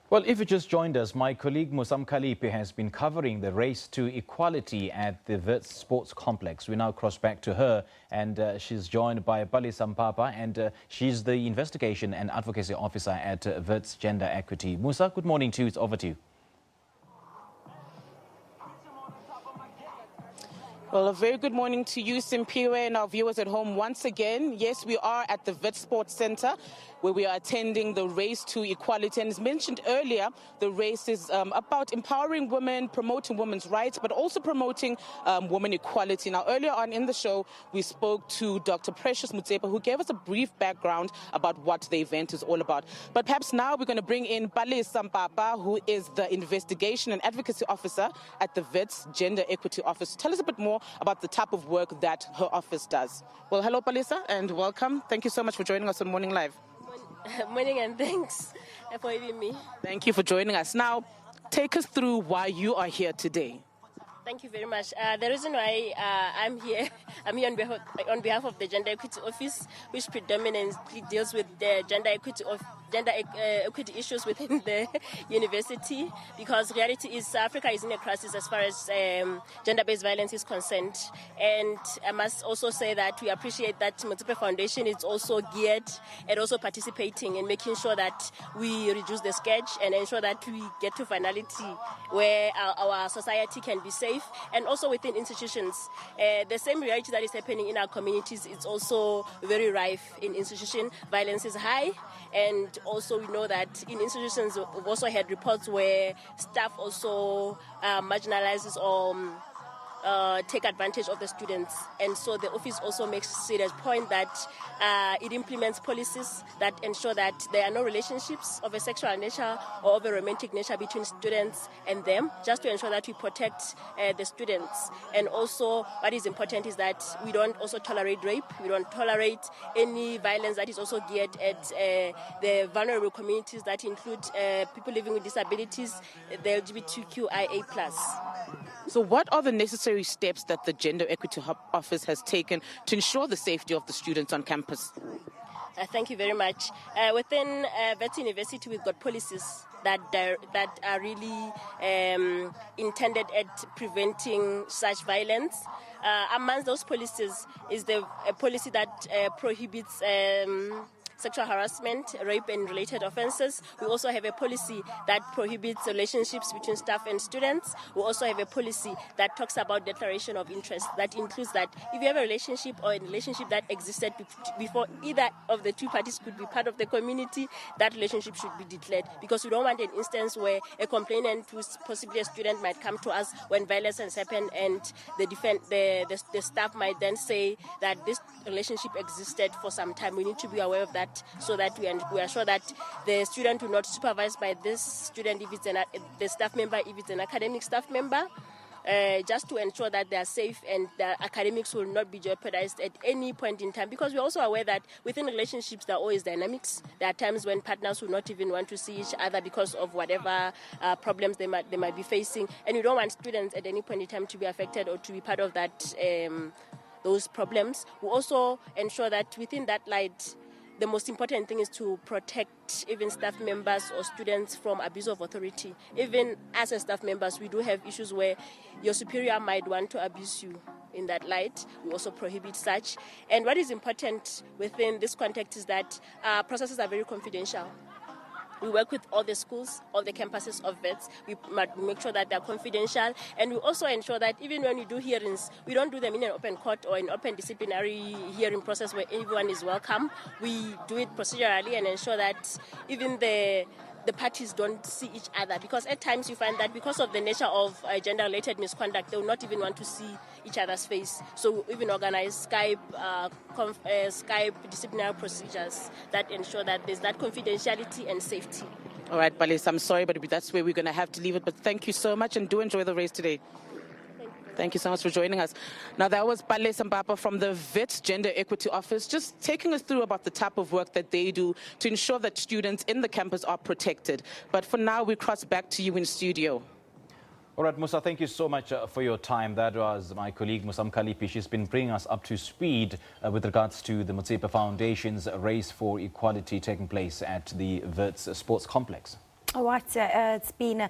Well, if you just joined us, my colleague Musa Mkaliphi has been covering the race to equality at the Wits Sports Complex. We now cross back to her, and she's joined by Palesa Mpapa, and she's the Investigation and Advocacy Officer at Wits Gender Equity. Musa, good morning to you. It's over to you. Well, a very good morning to you, Simpiwe, and our viewers at home once again. Yes, we are at the Wits Sports Center, where we are attending the race to equality. And as mentioned earlier, the race is about empowering women, promoting women's rights, but also promoting women equality. Now, earlier on in the show, we spoke to Dr. Precious Motsepe, who gave us a brief background about what the event is all about. But perhaps now we're going to bring in Palesa Mpapa, who is the Investigation and Advocacy Officer at the Wits Gender Equity Office. Tell us a bit more about the type of work that her office does. Well, hello, Palesa, and welcome. Thank you so much for joining us on Morning Live. Morning, and thanks for having me. Thank you for joining us. Now, take us through why you are here today. Thank you very much. The reason why I'm here on behalf of the Gender Equity Office, which predominantly deals with the gender equity issues within the university, because reality is Africa is in a crisis as far as gender-based violence is concerned. And I must also say that we appreciate that Motsepe Foundation is also geared and also participating in making sure that we reduce the scourge and ensure that we get to finality where our society can be safe. And also within institutions, the same reality that is happening in our communities is also very rife in institutions. Violence is high, and also we know that in institutions we've also had reports where staff also marginalizes or take advantage of the students. And so the office also makes serious point that it implements policies that ensure that there are no relationships of a sexual nature or of a romantic nature between students and them, just to ensure that we protect the students. And also what is important is that we don't also tolerate rape, we don't tolerate any violence that is also geared at the vulnerable communities that include people living with disabilities, the LGBTQIA+. So what are the necessary steps that the Gender Equity Office has taken to ensure the safety of the students on campus? Thank you very much. Within Wits University, we've got policies that are really intended at preventing such violence. Amongst those policies is a policy that prohibits sexual harassment, rape and related offences. We also have a policy that prohibits relationships between staff and students. We also have a policy that talks about declaration of interest. That includes that if you have a relationship or a relationship that existed before either of the two parties could be part of the community, that relationship should be declared, because we don't want an instance where a complainant, who's possibly a student, might come to us when violence has happened, and the staff might then say that this relationship existed for some time. We need to be aware of that, so that we are sure that the student will not supervised by this student if it's the staff member, if it's an academic staff member, just to ensure that they are safe and their academics will not be jeopardized at any point in time. Because we're also aware that within relationships there are always dynamics. There are times when partners will not even want to see each other because of whatever problems they might be facing, and we don't want students at any point in time to be affected or to be part of that those problems. We also ensure that within that light, the most important thing is to protect even staff members or students from abuse of authority. Even as a staff members, we do have issues where your superior might want to abuse you. In that light, we also prohibit such. And what is important within this context is that processes are very confidential. We work with all the schools, all the campuses of Wits. We make sure that they're confidential. And we also ensure that even when we do hearings, we don't do them in an open court or an open disciplinary hearing process where everyone is welcome. We do it procedurally and ensure that even the parties don't see each other, because at times you find that because of the nature of gender-related misconduct, they will not even want to see each other's face. So we even organize Skype disciplinary procedures that ensure that there's that confidentiality and safety. All right, Palesa, I'm sorry, but that's where we're going to have to leave it. But thank you so much, and do enjoy the race today. Thank you so much for joining us. Now, that was Palesa Mpapa from the Wits Gender Equity Office, just taking us through about the type of work that they do to ensure that students in the campus are protected. But for now, we cross back to you in studio. All right, Musa, thank you so much for your time. That was my colleague, Musa Mkaliphi. She's been bringing us up to speed with regards to the Motsepe Foundation's race for equality taking place at the Wits Sports Complex. All right, it's been